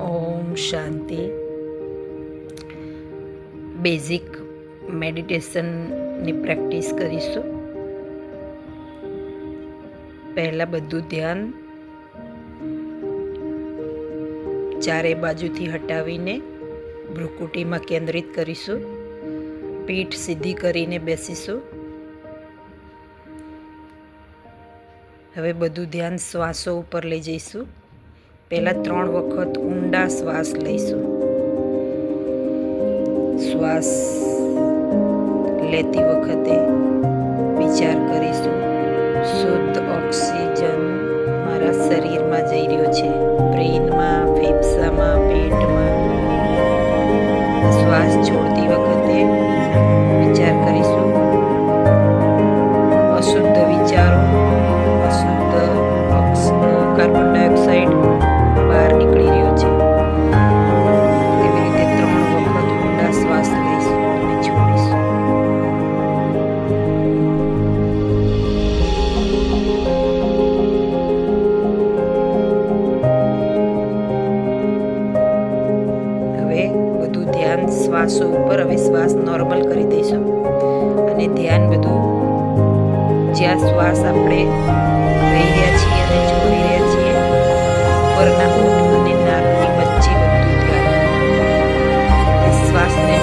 ઓમ શાંતિ. Basic મેડિટેશનની practice કરીશું. પહેલાં બધું ધ્યાન ચારે બાજુથી હટાવીને ભ્રુકુટીમાં કેન્દ્રિત કરીશું. પીઠ સીધી કરીને બેસીશું. હવે બધું ધ્યાન શ્વાસો ઉપર લઈ જઈશું. પહેલાં 3 વખત ઊંડા શ્વાસ લઈશું. શ્વાસ લેતી વખતે વિચાર કરીશું, શુદ્ધ ઓક્સિજન મારા શરીરમાં જઈ રહ્યો છે, બ્રેઇનમાં, ફેફસામાં, પેટમાં. શ્વાસ છોડતી વખતે વિચાર કરીશું, અશુદ્ધ વિચારો, અશુદ્ધ કાર્બન ડાયોક્સાઇડ બહાર નીકળી રહ્યો છે. તેવી રીતે 3 વખત ઊંડા શ્વાસ લઈશું અને છોડીશું. હવે બધું ધ્યાન શ્વાસો ઉપર. હવે શ્વાસ નોર્મલ કરી દઈશું અને ધ્યાન બધું જ્યાં શ્વાસ આપણે લઈ રહ્યા છીએ અને છોડી રહ્યા છીએ, ઉપરના હોઠ અને નાકની વચ્ચે બધું ધ્યાન શ્વાસને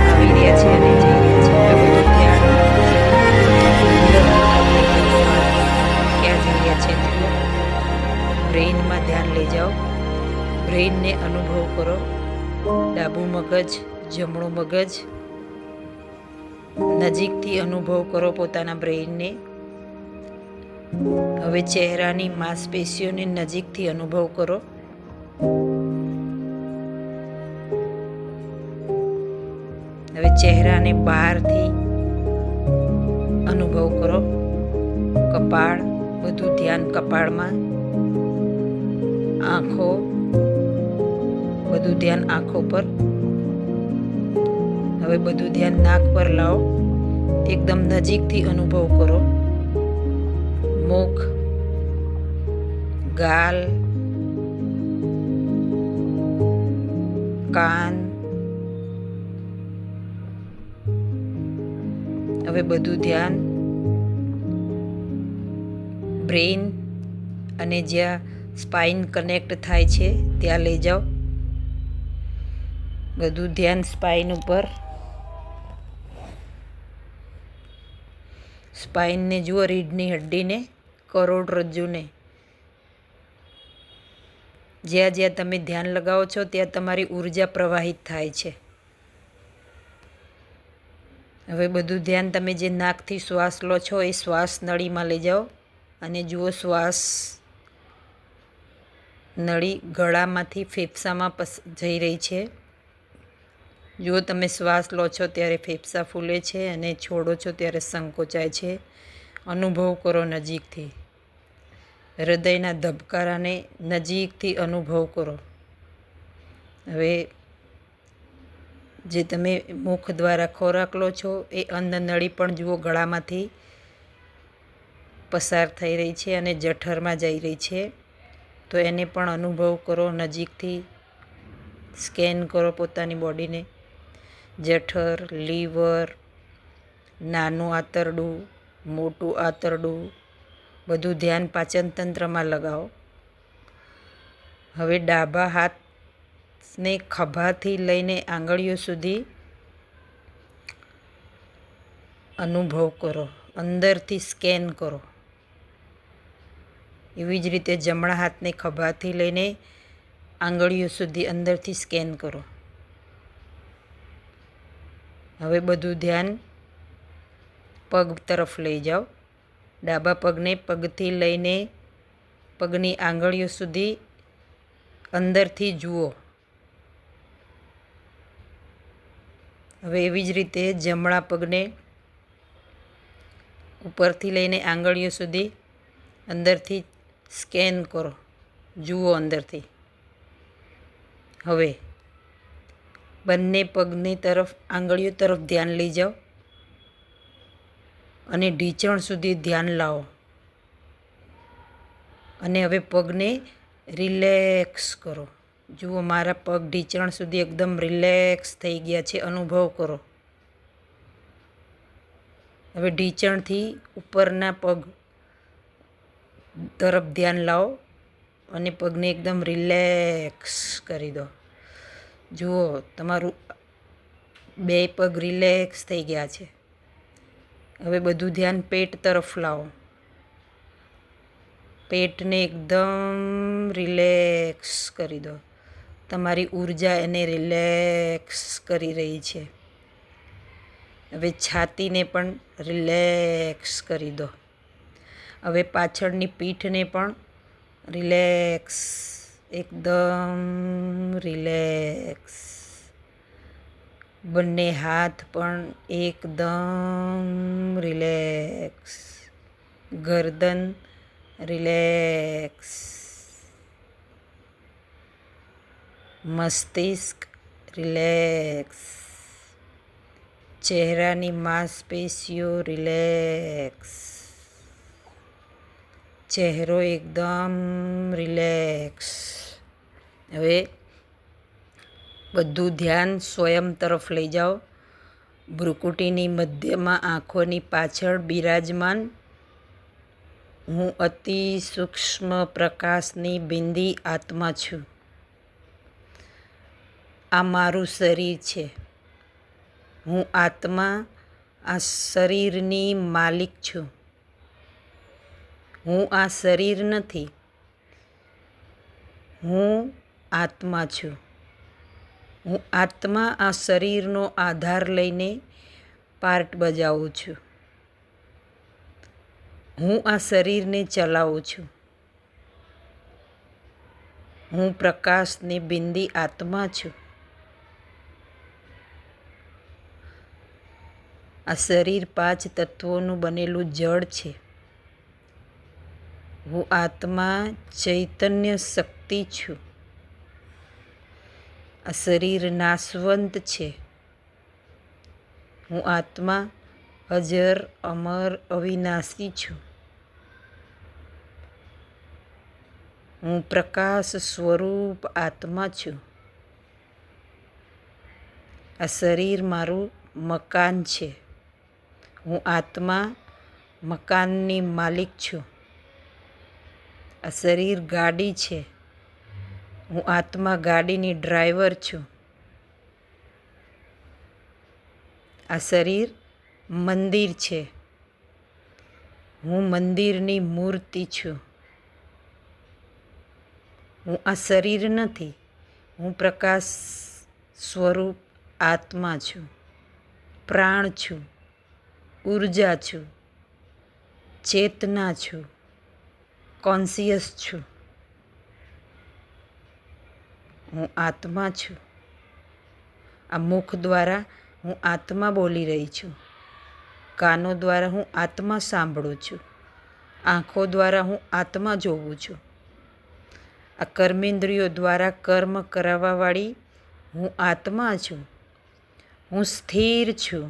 આવી રહ્યા છે અને જઈ રહ્યા છે. બધું ધ્યાન ક્યાં જઈ રહ્યા છે જુઓ. બ્રેઇનમાં ધ્યાન લઈ જાઓ. બ્રેઇનને અનુભવ કરો. ડાબું મગજ, જમણું મગજ, નજીકથી અનુભવ કરો પોતાના બ્રેઇનને. હવે ચહેરાની માંસપેશીઓને નજીકથી અનુભવ કરો. હવે ચહેરાને બહારથી અનુભવ કરો. કપાળ, બધું ધ્યાન કપાળમાં. આંખો, બધું ધ્યાન આંખો પર. હવે બધું ધ્યાન નાક પર લાવો. એકદમ નજીકથી અનુભવ કરો. મુખ, ગાલ, કાન. હવે બધું ધ્યાન બ્રેઇન અને જ્યાં સ્પાઇન કનેક્ટ થાય છે ત્યાં લઈ જાઓ. બધું ધ્યાન સ્પાઇન ઉપર. સ્પાઇનને જુઓ, રીઢની હડ્ડીને, કરોડરજ્જુને. જ્યાં જ્યાં તમે ધ્યાન લગાવો છો ત્યાં તમારી ઉર્જા પ્રવાહિત થાય છે. હવે બધું ધ્યાન તમે જે નાકથી શ્વાસ લો છો એ શ્વાસ નળીમાં લઈ જાઓ અને જુઓ શ્વાસ નળી ગળામાંથી ફેફસામાં જઈ રહી છે. જો તમે શ્વાસ લો છો ત્યારે ફેફસા ફૂલે છે અને છોડો છો ત્યારે સંકોચાય છે. અનુભવ કરો નજીકથી. હૃદયના ધબકારાને નજીકથી અનુભવ કરો. હવે જે તમે મુખ દ્વારા ખોરાક લો છો એ અન્નનળી પણ જુઓ ગળામાંથી પસાર થઈ રહી છે અને જઠરમાં જઈ રહી છે. તો એને પણ અનુભવ કરો નજીકથી. સ્કેન કરો પોતાની બોડીને. જઠર, લીવર, નાનું આંતરડું, મોટું આંતરડું, બધું ધ્યાન પાચન તંત્રમાં લગાવો. હવે ડાબા હાથને ખભાથી લઈને આંગળીઓ સુધી અનુભવ કરો. અંદરથી સ્કેન કરો. એવી જ રીતે જમણા હાથને ખભાથી લઈને આંગળીઓ સુધી અંદરથી સ્કેન કરો. હવે બધું ધ્યાન પગ તરફ લઈ જાઓ. ડાબા પગને પગથી લઈને પગની આંગળીઓ સુધી અંદરથી જુઓ. હવે એવી જ રીતે જમણા પગને ઉપરથી લઈને આંગળીઓ સુધી અંદરથી સ્કેન કરો, જુઓ અંદરથી. હવે બંને પગની તરફ આંગળીઓ તરફ ધ્યાન લઈ જાઓ અને ઢીંચણ સુધી ધ્યાન લાવો. અને હવે પગને રિલેક્સ કરો. જુઓ, મારા પગ ઢીંચણ સુધી એકદમ રિલેક્સ થઈ ગયા છે. અનુભવ કરો. હવે ઢીંચણથી ઉપરના પગ તરફ ધ્યાન લાવો અને પગને એકદમ રિલેક્સ કરી દો. જુઓ, તમારું 2 પગ રિલેક્સ થઈ ગયા છે. હવે બધું ધ્યાન પેટ તરફ લાવો. પેટને એકદમ રિલેક્સ કરી દો. તમારી ઊર્જા એને રિલેક્સ કરી રહી છે. હવે છાતીને પણ રિલેક્સ કરી દો. હવે પાછળની પીઠને પણ રિલેક્સ, એકદમ રિલેક્સ. બંને હાથ પણ એકદમ રિલેક્સ. ગરદન રિલેક્સ. મસ્તિષ્ક રિલેક્સ. ચહેરાની માંસપેશીઓ રિલેક્સ. ચહેરો એકદમ રિલેક્સ. હવે બધું ધ્યાન સ્વયં તરફ લઈ જાઓ. ભ્રુકુટીની મધ્યમાં આંખોની પાછળ બિરાજમાન હું અતિ સૂક્ષ્મ પ્રકાશની બિંદી આત્મા છું. આ મારું શરીર છે. હું આત્મા આ શરીરની માલિક છું. હું આ શરીર નથી. હું આત્મા છું. હું આત્મા આ શરીરનો આધાર લઈને પાર્ટ બજાવું છું. હું આ શરીરને ચલાવું છું. હું પ્રકાશની બિંદી આત્મા છું. આ શરીર 5 તત્વોનું બનેલું જળ છે. હું આત્મા ચૈતન્ય શક્તિ છું. આ શરીર નાશવંત છે. હું આત્મા અજર, અમર, અવિનાશી છું. હું પ્રકાશ સ્વરૂપ આત્મા છું. આ શરીર મારું મકાન છે. હું આત્મા મકાનની માલિક છું. આ શરીર ગાડી છે. હું આત્મા ગાડીની ડ્રાઈવર છું. આ શરીર મંદિર છે. હું મંદિરની મૂર્તિ છું. હું આ શરીર નથી. હું પ્રકાશ સ્વરૂપ આત્મા છું. પ્રાણ છું. ઊર્જા છું. ચેતના છું. કોન્શિયસ છું. હું આત્મા છું. આ મુખ દ્વારા હું આત્મા બોલી રહી છું. કાનો દ્વારા હું આત્મા સાંભળું છું. આંખો દ્વારા હું આત્મા જોઉં છું. આ કર્મેન્દ્રિયો દ્વારા કર્મ કરાવવાવાળી હું આત્મા છું. હું સ્થિર છું.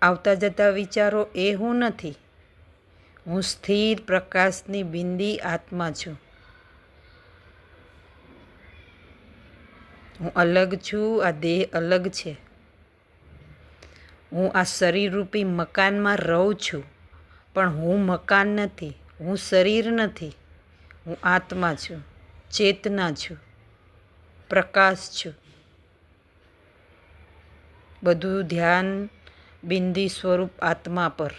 આવતા જતા વિચારો એ હું નથી. હું સ્થિર પ્રકાશની બિંદી આત્મા છું. હું અલગ છું. આ દેહ અલગ છે. હું આ શરીરરૂપી મકાનમાં રહું છું, પણ હું મકાન નથી. હું શરીર નથી. હું આત્મા છું. ચેતના છું. પ્રકાશ છું. બધું ધ્યાન બિંદી સ્વરૂપ આત્મા પર.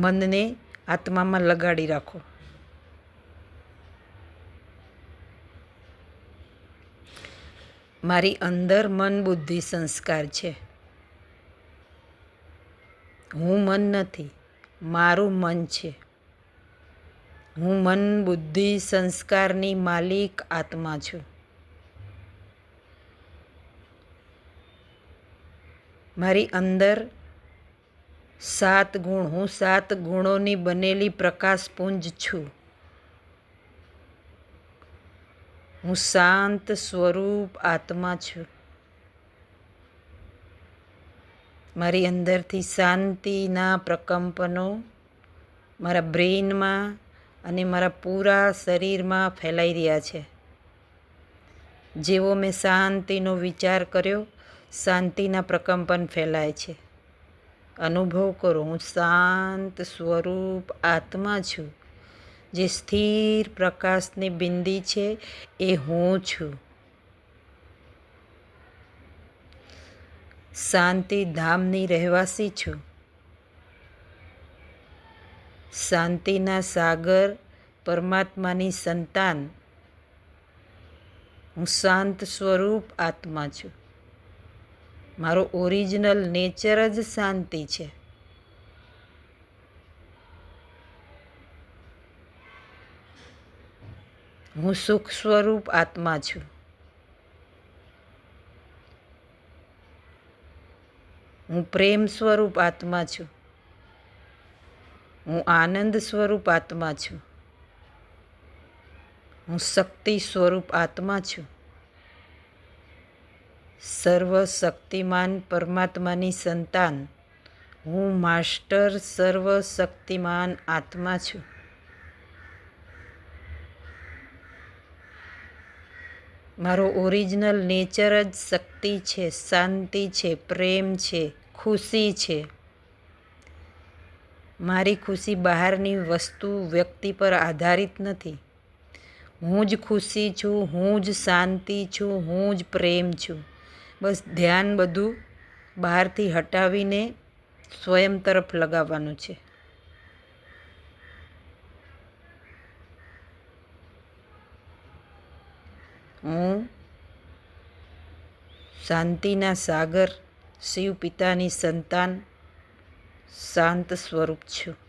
મનને આત્મામાં લગાડી રાખો. મારી અંદર મન, બુદ્ધિ, સંસ્કાર છે. હું મન નથી. મારું મન છે. હું મન, બુદ્ધિ, સંસ્કારની માલિક આત્મા છું. મારી અંદર 7 ગુણ. હું 7 ગુણોની બનેલી પ્રકાશપુંજ છું. હું શાંત સ્વરૂપ આત્મા છું. મારી અંદરથી શાંતિના પ્રકંપનો મારા બ્રેઇનમાં અને મારા પૂરા શરીરમાં ફેલાઈ રહ્યા છે. જેવો મેં શાંતિનો વિચાર કર્યો, શાંતિના પ્રકંપન ફેલાય છે. અનુભવ કરો, હું શાંત સ્વરૂપ આત્મા છું. જે સ્થિર પ્રકાશની બિંદી છે એ હું છું. શાંતિ ધામની રહેવાસી છું. શાંતિના સાગર પરમાત્માની સંતાન. હું શાંત સ્વરૂપ આત્મા છું. મારો ઓરિજિનલ નેચર જ શાંતિ છે. હું સુખ સ્વરૂપ આત્મા છું. હું પ્રેમ સ્વરૂપ આત્મા છું. હું આનંદ સ્વરૂપ આત્મા છું. હું શક્તિ સ્વરૂપ આત્મા છું. સર્વશક્તિમાન પરમાત્માની સંતાન. હું માસ્ટર સર્વશક્તિમાન આત્મા છું. મારો ઓરિજિનલ નેચર જ શક્તિ છે, શાંતિ છે, પ્રેમ છે, ખુશી છે. મારી ખુશી બહારની વસ્તુ વ્યક્તિ પર આધારિત નથી. હું જ ખુશી છું, હું જ શાંતિ છું, હું જ પ્રેમ છું. બસ ધ્યાન બધું બહારથી હટાવીને સ્વયં તરફ લગાવવાનું છે. હું શાંતિના સાગર, શિવ પિતાની સંતાન, શાંત સ્વરૂપ છું.